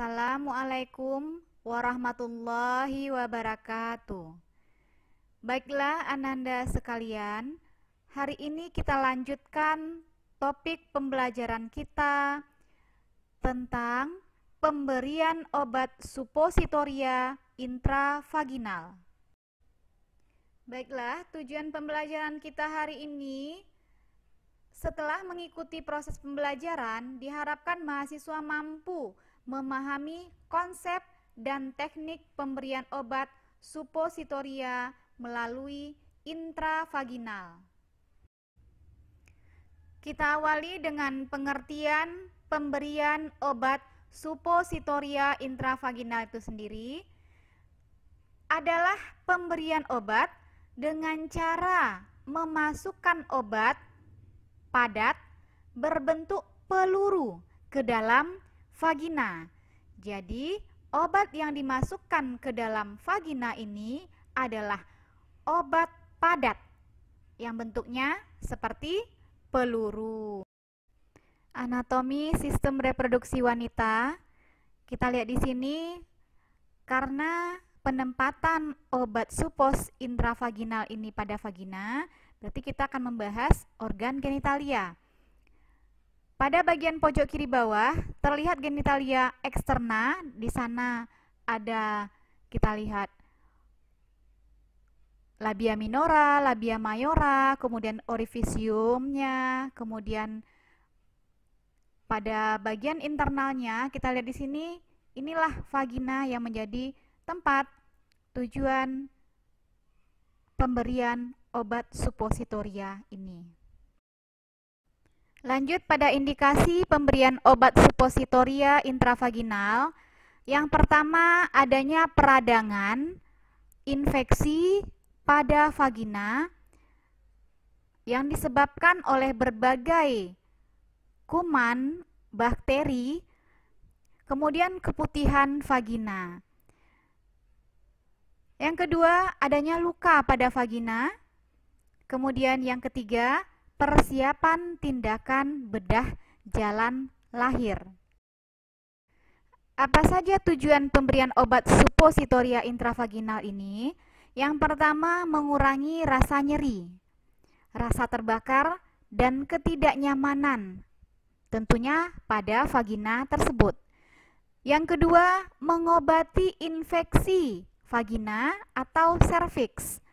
Assalamualaikum warahmatullahi wabarakatuh. Baiklah Ananda sekalian, hari ini kita lanjutkan topik pembelajaran kita tentang pemberian obat supositoria intravaginal. Baiklah, tujuan pembelajaran kita hari ini, setelah mengikuti proses pembelajaran, diharapkan mahasiswa mampu memahami konsep dan teknik pemberian obat supositoria melalui intravaginal. Kita awali dengan pengertian pemberian obat supositoria intravaginal itu sendiri adalah pemberian obat dengan cara memasukkan obat padat berbentuk peluru ke dalam vagina. Jadi, obat yang dimasukkan ke dalam vagina ini adalah obat padat yang bentuknya seperti peluru. Anatomi sistem reproduksi wanita. Kita lihat di sini, karena penempatan obat supos intravaginal ini pada vagina, berarti kita akan membahas organ genitalia. Pada bagian pojok kiri bawah terlihat genitalia eksterna. Di sana ada, kita lihat, labia minora, labia mayora, kemudian orifisiumnya, kemudian pada bagian internalnya kita lihat di sini, inilah vagina yang menjadi tempat tujuan pemberian obat supositoria ini. Lanjut pada indikasi pemberian obat supositoria intravaginal. Yang pertama, adanya peradangan, infeksi pada vagina yang disebabkan oleh berbagai kuman, bakteri, kemudian keputihan vagina. Yang kedua, adanya luka pada vagina. Kemudian yang ketiga, persiapan tindakan bedah jalan lahir. Apa saja tujuan pemberian obat supositoria intravaginal ini? Yang pertama, mengurangi rasa nyeri, rasa terbakar, dan ketidaknyamanan, tentunya pada vagina tersebut. Yang kedua, mengobati infeksi vagina atau serviks.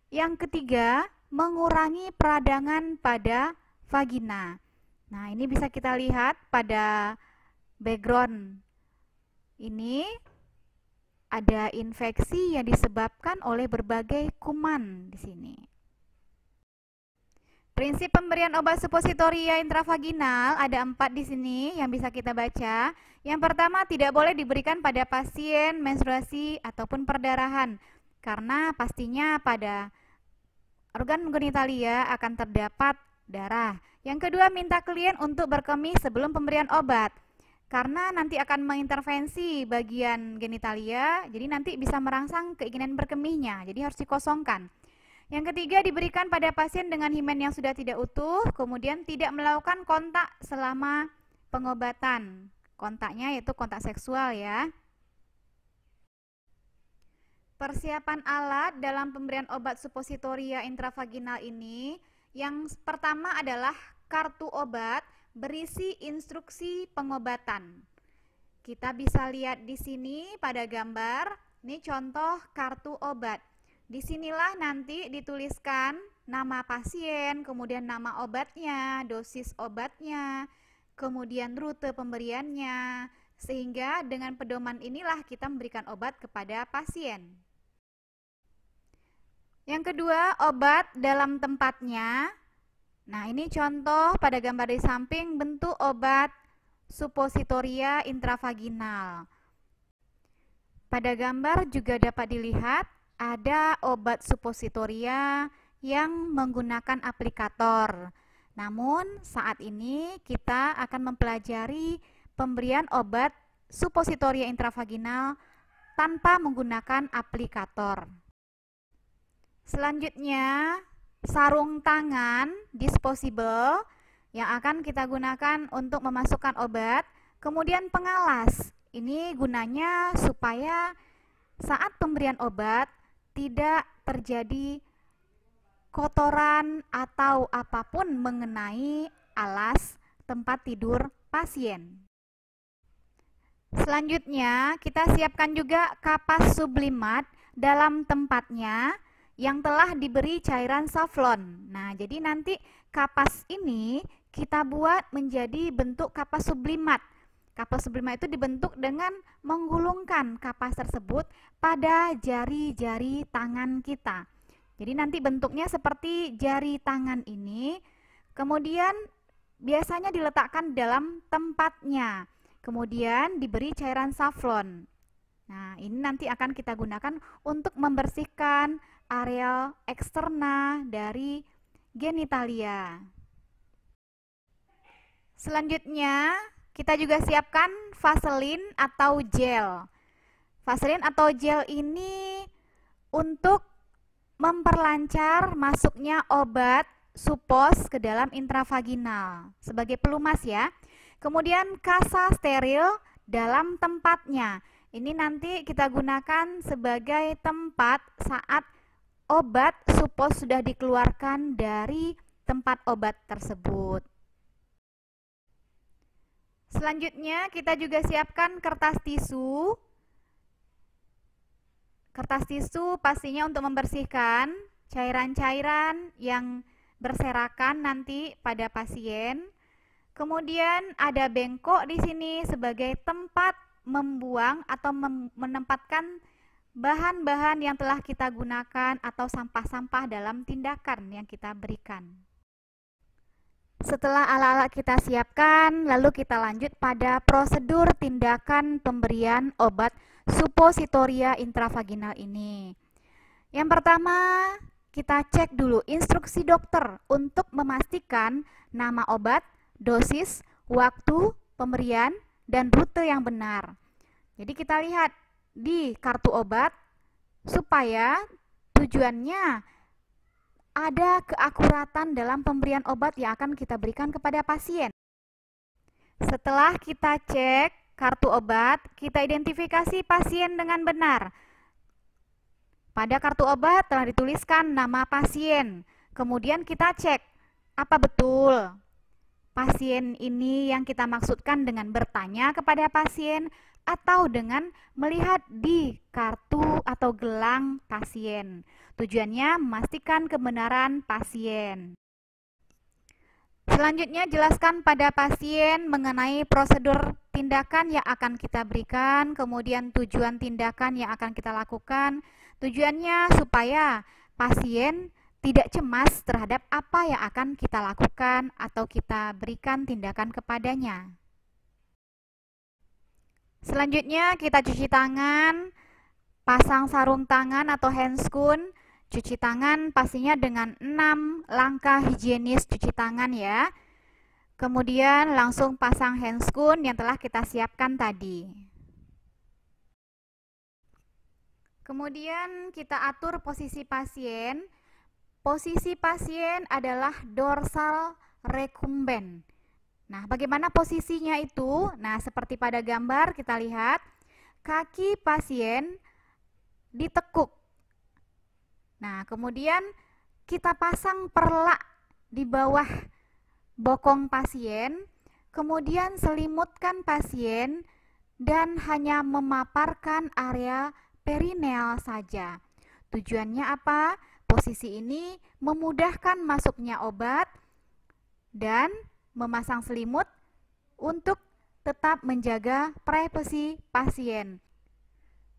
Yang ketiga, mengurangi peradangan pada vagina. Nah, ini bisa kita lihat pada background ini ada infeksi yang disebabkan oleh berbagai kuman di sini. Prinsip pemberian obat supositoria intravaginal ada 4 di sini yang bisa kita baca. Yang pertama, tidak boleh diberikan pada pasien menstruasi ataupun perdarahan, karena pastinya pada organ genitalia akan terdapat darah. Yang kedua, minta klien untuk berkemih sebelum pemberian obat, karena nanti akan mengintervensi bagian genitalia, jadi nanti bisa merangsang keinginan berkemihnya, jadi harus dikosongkan. Yang ketiga, diberikan pada pasien dengan himen yang sudah tidak utuh, kemudian tidak melakukan kontak selama pengobatan. Kontaknya yaitu kontak seksual ya. Persiapan alat dalam pemberian obat supositoria intravaginal ini, yang pertama adalah kartu obat berisi instruksi pengobatan. Kita bisa lihat di sini pada gambar, ini contoh kartu obat. Disinilah nanti dituliskan nama pasien, kemudian nama obatnya, dosis obatnya, kemudian rute pemberiannya, sehingga dengan pedoman inilah kita memberikan obat kepada pasien. Yang kedua, obat dalam tempatnya. Nah, ini contoh pada gambar di samping bentuk obat supositoria intravaginal. Pada gambar juga dapat dilihat ada obat supositoria yang menggunakan aplikator. Namun, saat ini kita akan mempelajari pemberian obat supositoria intravaginal tanpa menggunakan aplikator. Selanjutnya, sarung tangan disposable yang akan kita gunakan untuk memasukkan obat, kemudian pengalas. Ini gunanya supaya saat pemberian obat tidak terjadi kotoran atau apapun mengenai alas tempat tidur pasien. Selanjutnya, kita siapkan juga kapas sublimat dalam tempatnya yang telah diberi cairan safflon. Nah, jadi nanti kapas ini kita buat menjadi bentuk kapas sublimat. Kapas sublimat itu dibentuk dengan menggulungkan kapas tersebut pada jari-jari tangan kita. Jadi nanti bentuknya seperti jari tangan ini, kemudian biasanya diletakkan dalam tempatnya. Kemudian diberi cairan safflon. Nah, ini nanti akan kita gunakan untuk membersihkan area eksterna dari genitalia. Selanjutnya, kita juga siapkan vaselin atau gel. Vaselin atau gel ini untuk memperlancar masuknya obat supos ke dalam intravaginal sebagai pelumas ya. Kemudian kasa steril dalam tempatnya. Ini nanti kita gunakan sebagai tempat saat obat supos sudah dikeluarkan dari tempat obat tersebut. Selanjutnya kita juga siapkan kertas tisu. Kertas tisu pastinya untuk membersihkan cairan-cairan yang berserakan nanti pada pasien. Kemudian ada bengkok di sini sebagai tempat membuang atau menempatkan bahan-bahan yang telah kita gunakan atau sampah-sampah dalam tindakan yang kita berikan. Setelah alat-alat kita siapkan, lalu kita lanjut pada prosedur tindakan pemberian obat suppositoria intravaginal ini. Yang pertama, kita cek dulu instruksi dokter untuk memastikan nama obat, dosis, waktu pemberian, dan rute yang benar. Jadi kita lihat di kartu obat supaya tujuannya ada keakuratan dalam pemberian obat yang akan kita berikan kepada pasien. Setelah kita cek kartu obat, kita identifikasi pasien dengan benar. Pada kartu obat telah dituliskan nama pasien. Kemudian kita cek apa betul pasien ini yang kita maksudkan dengan bertanya kepada pasien atau dengan melihat di kartu atau gelang pasien. Tujuannya memastikan kebenaran pasien. Selanjutnya jelaskan pada pasien mengenai prosedur tindakan yang akan kita berikan, kemudian tujuan tindakan yang akan kita lakukan. Tujuannya supaya pasien tidak cemas terhadap apa yang akan kita lakukan atau kita berikan tindakan kepadanya. Selanjutnya kita cuci tangan, pasang sarung tangan atau handscoon. Cuci tangan pastinya dengan 6 langkah higienis cuci tangan ya. Kemudian langsung pasang handscoon yang telah kita siapkan tadi. Kemudian kita atur posisi pasien. Posisi pasien adalah dorsal recumbens. Nah, bagaimana posisinya itu? Nah, seperti pada gambar kita lihat, kaki pasien ditekuk. Nah, kemudian kita pasang perlak di bawah bokong pasien, kemudian selimutkan pasien dan hanya memaparkan area perineal saja. Tujuannya apa? Posisi ini memudahkan masuknya obat dan memasang selimut untuk tetap menjaga privasi pasien.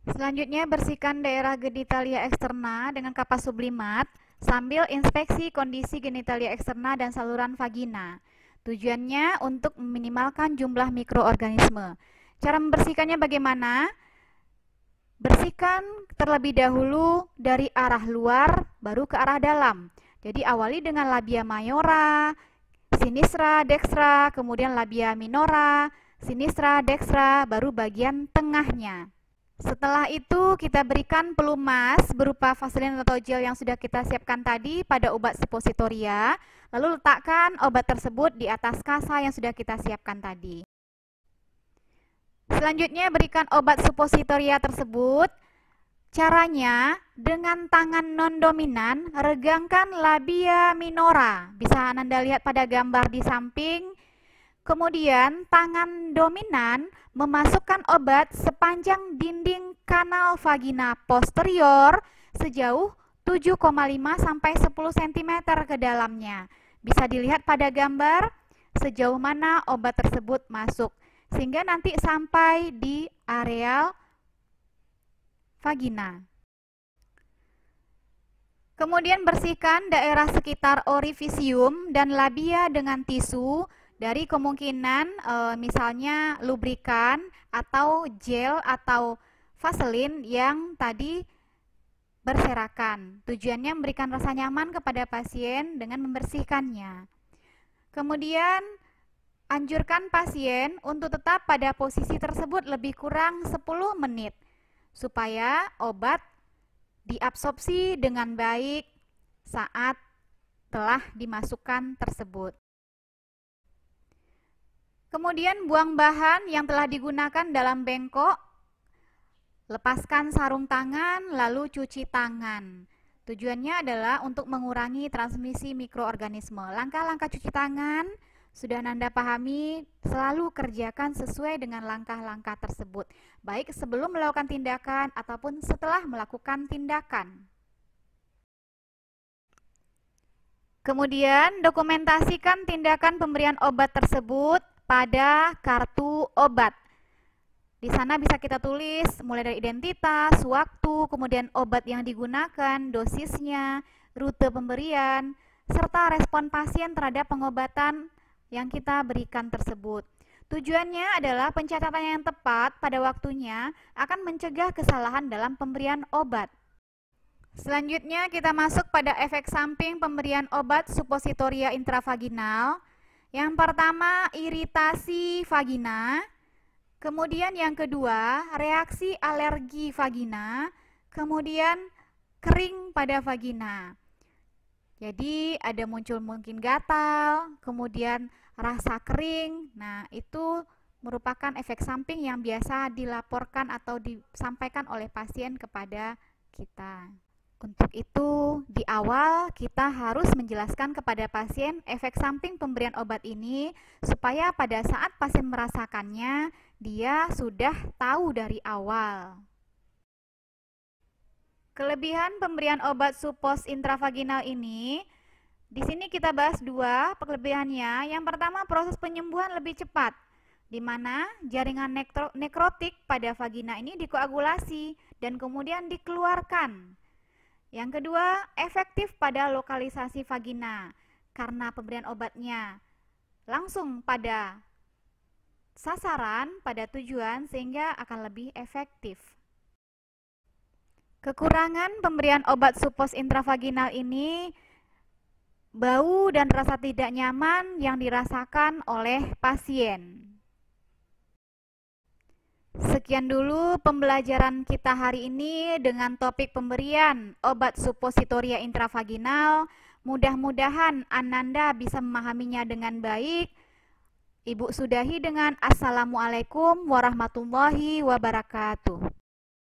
Selanjutnya bersihkan daerah genitalia eksterna dengan kapas sublimat sambil inspeksi kondisi genitalia eksterna dan saluran vagina. Tujuannya untuk meminimalkan jumlah mikroorganisme. Cara membersihkannya bagaimana? Bersihkan terlebih dahulu dari arah luar baru ke arah dalam. Jadi awali dengan labia mayora, sinistra, dextra, kemudian labia minora, sinistra, dextra, baru bagian tengahnya. Setelah itu kita berikan pelumas berupa vaselin atau gel yang sudah kita siapkan tadi pada obat suppositoria, lalu letakkan obat tersebut di atas kasa yang sudah kita siapkan tadi. Selanjutnya berikan obat suppositoria tersebut. Caranya, dengan tangan non-dominan, regangkan labia minora. Bisa Anda lihat pada gambar di samping. Kemudian, tangan dominan memasukkan obat sepanjang dinding kanal vagina posterior sejauh 7,5 sampai 10 cm ke dalamnya. Bisa dilihat pada gambar sejauh mana obat tersebut masuk, sehingga nanti sampai di areal vagina. Kemudian bersihkan daerah sekitar orifisium dan labia dengan tisu dari kemungkinan misalnya lubrikan atau gel atau vaselin yang tadi berserakan. Tujuannya memberikan rasa nyaman kepada pasien dengan membersihkannya. Kemudian anjurkan pasien untuk tetap pada posisi tersebut lebih kurang 10 menit supaya obat diabsorpsi dengan baik saat telah dimasukkan tersebut. Kemudian buang bahan yang telah digunakan dalam bengkok, lepaskan sarung tangan, lalu cuci tangan. Tujuannya adalah untuk mengurangi transmisi mikroorganisme. Langkah-langkah cuci tangan sudah Anda pahami, selalu kerjakan sesuai dengan langkah-langkah tersebut, baik sebelum melakukan tindakan ataupun setelah melakukan tindakan. Kemudian, dokumentasikan tindakan pemberian obat tersebut pada kartu obat. Di sana bisa kita tulis mulai dari identitas, waktu, kemudian obat yang digunakan, dosisnya, rute pemberian, serta respon pasien terhadap pengobatan yang kita berikan tersebut. Tujuannya adalah pencatatan yang tepat pada waktunya akan mencegah kesalahan dalam pemberian obat. Selanjutnya kita masuk pada efek samping pemberian obat suppositoria intravaginal. Yang pertama, iritasi vagina. Kemudian yang kedua, reaksi alergi vagina. Kemudian kering pada vagina. Jadi ada muncul mungkin gatal, kemudian rasa kering. Nah, itu merupakan efek samping yang biasa dilaporkan atau disampaikan oleh pasien kepada kita. Untuk itu, di awal kita harus menjelaskan kepada pasien efek samping pemberian obat ini supaya pada saat pasien merasakannya, dia sudah tahu dari awal. Kelebihan pemberian obat suppos intravaginal ini, di sini kita bahas dua kelebihannya. Yang pertama, proses penyembuhan lebih cepat, di mana jaringan nekrotik pada vagina ini dikoagulasi dan kemudian dikeluarkan. Yang kedua, efektif pada lokalisasi vagina, karena pemberian obatnya langsung pada sasaran, pada tujuan, sehingga akan lebih efektif. Kekurangan pemberian obat suppos intravaginal ini, bau dan rasa tidak nyaman yang dirasakan oleh pasien. Sekian dulu pembelajaran kita hari ini dengan topik pemberian obat suppositoria intravaginal. Mudah-mudahan Ananda bisa memahaminya dengan baik. Ibu sudahi dengan Assalamualaikum warahmatullahi wabarakatuh.